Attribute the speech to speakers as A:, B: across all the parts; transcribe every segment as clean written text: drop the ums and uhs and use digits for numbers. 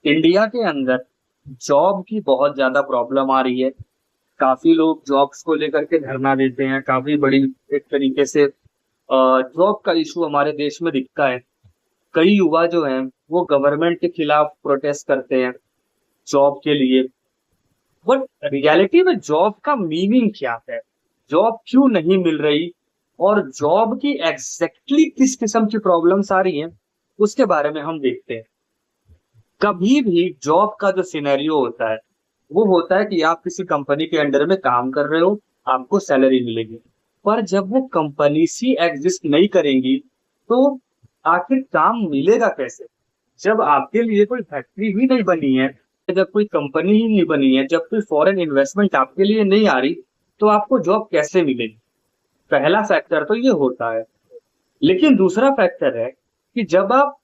A: India के अंदर job की बहुत ज्यादा प्रॉब्लम आ रही है। काफी लोग जॉब्स को लेकर के धरना देते हैं। काफी बड़ी एक तरीके से जॉब का इशू हमारे देश में दिखता है। कई युवा जो हैं वो गवर्नमेंट के खिलाफ प्रोटेस्ट करते हैं जॉब के लिए। बट रियलिटी में जॉब का मीनिंग क्या है? जॉब क्यों नहीं मिल रही? और जॉब की एग्जैक्टली किस किस्म की प्रॉब्लम्स आ रही हैं, उसके बारे में हम देखते हैं। कभी भी जॉब का जो सिनेरियो होता है वो होता है कि आप किसी कंपनी के अंडर में काम कर रहे हो, आपको सैलरी मिलेगी। पर जब वो कंपनी सी एग्जिस्ट नहीं करेंगी तो आखिर काम मिलेगा कैसे? जब आपके लिए कोई फैक्ट्री ही नहीं बनी है, जब कोई कंपनी ही नहीं बनी है, जब कोई फॉरेन इन्वेस्टमेंट आपके लिए नहीं आ रही, तो आपको जॉब कैसे मिलेगी? पहला फैक्टर तो ये होता है। लेकिन दूसरा फैक्टर है कि जब आप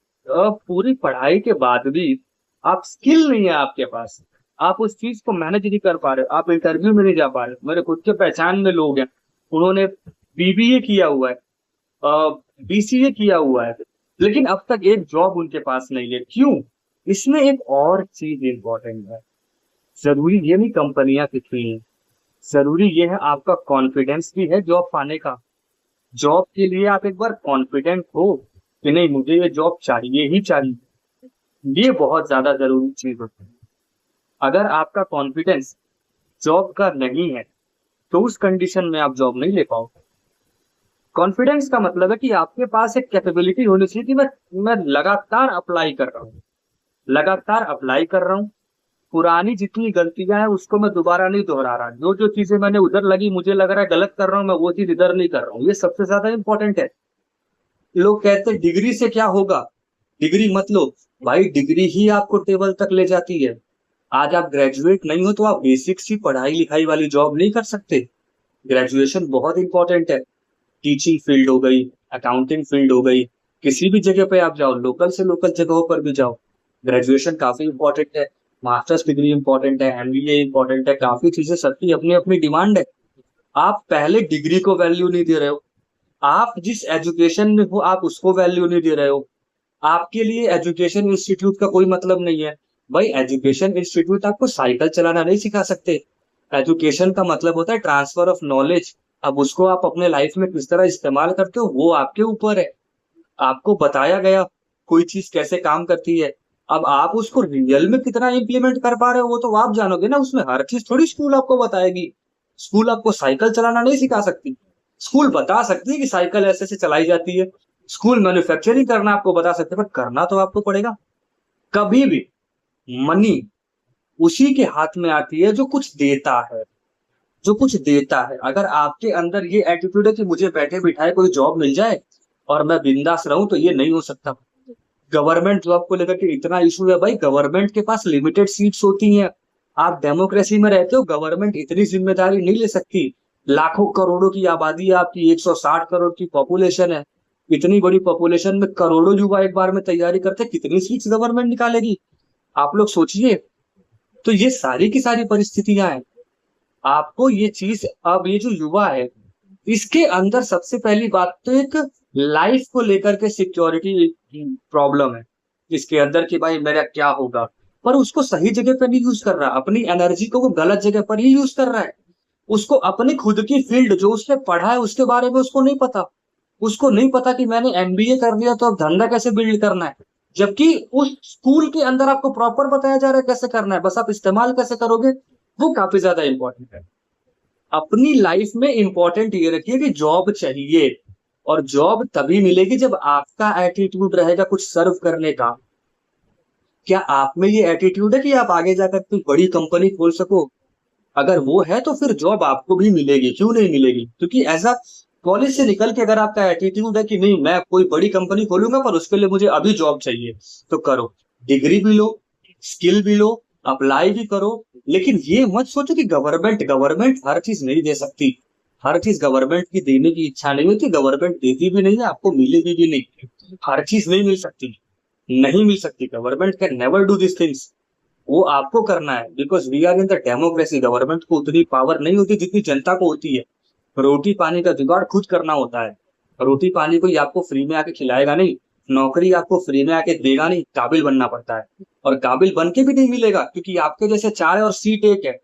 A: पूरी पढ़ाई के बाद भी आप स्किल नहीं है आपके पास, आप उस चीज को मैनेज नहीं कर पा रहे हो, आप इंटरव्यू में नहीं जा पा रहे हो। मेरे खुद के पहचान में लोग हैं, उन्होंने बीबीए किया हुआ है, बीसीए किया हुआ है, लेकिन अब तक एक जॉब उनके पास नहीं है। क्यों? इसमें एक और चीज इंपॉर्टेंट है। जरूरी ये नहीं कंपनियां कितनी हैं, जरूरी ये है आपका कॉन्फिडेंस भी है जॉब पाने का। जॉब के लिए आप एक बार कॉन्फिडेंट हो कि नहीं, मुझे ये जॉब चाहिए ही चाहिए। ये बहुत ज्यादा जरूरी चीज होती है। अगर आपका कॉन्फिडेंस जॉब का नहीं है तो उस कंडीशन में आप जॉब नहीं ले पाओगे। कॉन्फिडेंस का मतलब है कि आपके पास एक कैपेबिलिटी होनी चाहिए कि मैं लगातार अप्लाई कर रहा हूँ, लगातार अप्लाई कर रहा हूँ। पुरानी जितनी गलतियां हैं उसको मैं दोबारा नहीं दोहरा रहा। जो जो चीजें मैंने उधर लगी, मुझे लग रहा है गलत कर रहा हूँ, मैं वो चीज इधर नहीं कर रहा हूँ। ये सबसे ज्यादा इंपॉर्टेंट है। लोग कहते हैं डिग्री से क्या होगा, डिग्री मत लो। भाई डिग्री ही आपको टेबल तक ले जाती है। आज आप ग्रेजुएट नहीं हो तो आप बेसिक्स ही पढ़ाई लिखाई वाली जॉब नहीं कर सकते। ग्रेजुएशन बहुत इंपॉर्टेंट है। टीचिंग फील्ड हो गई, अकाउंटिंग फील्ड हो गई, किसी भी जगह पे आप जाओ, लोकल से लोकल जगहों पर भी जाओ, ग्रेजुएशन काफी इंपॉर्टेंट है। मास्टर्स डिग्री इंपॉर्टेंट है, एमबीए इंपॉर्टेंट है। काफी चीजें, सबकी अपनी अपनी डिमांड है। आप पहले डिग्री को वैल्यू नहीं दे रहे हो। आप जिस एजुकेशन में हो आप उसको वैल्यू नहीं दे रहे हो। आपके लिए एजुकेशन इंस्टीट्यूट का कोई मतलब नहीं है। भाई एजुकेशन इंस्टीट्यूट आपको साइकिल चलाना नहीं सिखा सकते। एजुकेशन का मतलब होता है ट्रांसफर ऑफ नॉलेज। अब उसको आप अपने लाइफ में किस तरह इस्तेमाल करते हो वो आपके ऊपर है। आपको बताया गया कोई चीज कैसे काम करती है, अब आप उसको रियल में कितना इम्प्लीमेंट कर पा रहे हो वो तो आप जानोगे ना। उसमें हर चीज थोड़ी स्कूल आपको बताएगी। स्कूल आपको साइकिल चलाना नहीं सिखा सकती। स्कूल बता सकती है कि साइकिल ऐसे से चलाई जाती है। स्कूल मैन्युफैक्चरिंग करना आपको बता सकते हैं, पर करना तो आपको पड़ेगा। कभी भी मनी उसी के हाथ में आती है जो कुछ देता है, जो कुछ देता है। अगर आपके अंदर ये एटीट्यूड है कि मुझे बैठे बिठाए कोई जॉब मिल जाए और मैं बिंदास रहूं, तो ये नहीं हो सकता। गवर्नमेंट जॉब को लेकर के इतना इशू है। भाई गवर्नमेंट के पास लिमिटेड सीट्स होती हैं। आप डेमोक्रेसी में रहते हो, गवर्नमेंट इतनी जिम्मेदारी नहीं ले सकती। लाखों करोड़ों की आबादी है आपकी, 160 करोड़ की पॉपुलेशन है। इतनी बड़ी पॉपुलेशन में करोड़ों युवा एक बार में तैयारी करते, कितनी सीट्स गवर्नमेंट निकालेगी? आप लोग सोचिए। तो ये सारी की सारी परिस्थितियां हैं। आपको ये चीज, अब ये जो युवा है इसके अंदर सबसे पहली बात तो एक लाइफ को लेकर के सिक्योरिटी प्रॉब्लम है इसके अंदर कि भाई मेरा क्या होगा। पर उसको सही जगह पर नहीं यूज कर रहा, अपनी एनर्जी को वो गलत जगह पर ही यूज कर रहा है। उसको अपनी खुद की फील्ड जो उसने पढ़ा है उसके बारे में उसको नहीं पता। उसको नहीं पता कि मैंने एमबीए कर लिया तो अब धंधा कैसे बिल्ड करना है। जबकि उस स्कूल के अंदर आपको प्रॉपर बताया जा रहा है कैसे करना है, बस आप इस्तेमाल कैसे करोगे वो काफी ज्यादा इंपॉर्टेंट है। अपनी लाइफ में इंपॉर्टेंट ये रखिए कि जॉब चाहिए, और जॉब तभी मिलेगी जब आपका एटीट्यूड रहेगा कुछ सर्व करने का। क्या आप में ये एटीट्यूड है कि आप आगे जाकर कोई बड़ी कंपनी खोल सको? अगर वो है तो फिर जॉब आपको भी मिलेगी। क्यों नहीं मिलेगी? क्योंकि ऐसा कॉलेज से निकल के अगर आपका एटीट्यूड है कि नहीं मैं कोई बड़ी कंपनी खोलूंगा पर उसके लिए मुझे अभी जॉब चाहिए, तो करो। डिग्री भी लो, स्किल भी लो, अप्लाई भी करो। लेकिन ये मत सोचो कि गवर्नमेंट गवर्नमेंट हर चीज नहीं दे सकती। हर चीज गवर्नमेंट की देने की इच्छा नहीं होती, गवर्नमेंट देती भी नहीं है, आपको मिलेगी भी नहीं। हर चीज नहीं मिल सकती, नहीं मिल सकती। Government can never do this things. वो आपको करना है, because we are in the democracy. Government को उतनी पावर नहीं होती जितनी जनता को होती है। रोटी पानी का जुगाड़ खुद करना होता है। रोटी पानी कोई आपको फ्री में आके खिलाएगा नहीं। नौकरी आपको फ्री में आके देगा नहीं, काबिल बनना पड़ता है। और काबिल बन के भी नहीं मिलेगा, क्योंकि आपके जैसे 4 है और सीट 1 है।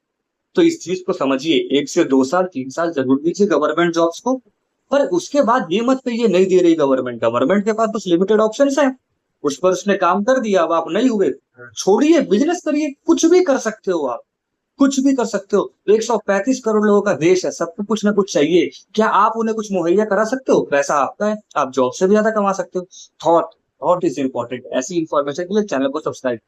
A: तो इस चीज को समझिए, 1 से 2 साल 3 साल जरूर दीजिए गवर्नमेंट जॉब्स को, पर उसके बाद ये मत कहिए नहीं दे रही गवर्नमेंट। गवर्नमेंट के पास कुछ लिमिटेड ऑप्शंस है, उस पर उसने काम कर दिया, अब आप नहीं हुए, छोड़िए, बिजनेस करिए, कुछ भी कर सकते हो आप, कुछ भी कर सकते हो। 135 करोड़ लोगों का देश है, सबको कुछ ना कुछ चाहिए। क्या आप उन्हें कुछ मुहैया करा सकते हो? पैसा आपका है, आप जॉब से भी ज्यादा कमा सकते हो। Thought thought is important. ऐसी इंफॉर्मेशन के लिए चैनल को सब्सक्राइब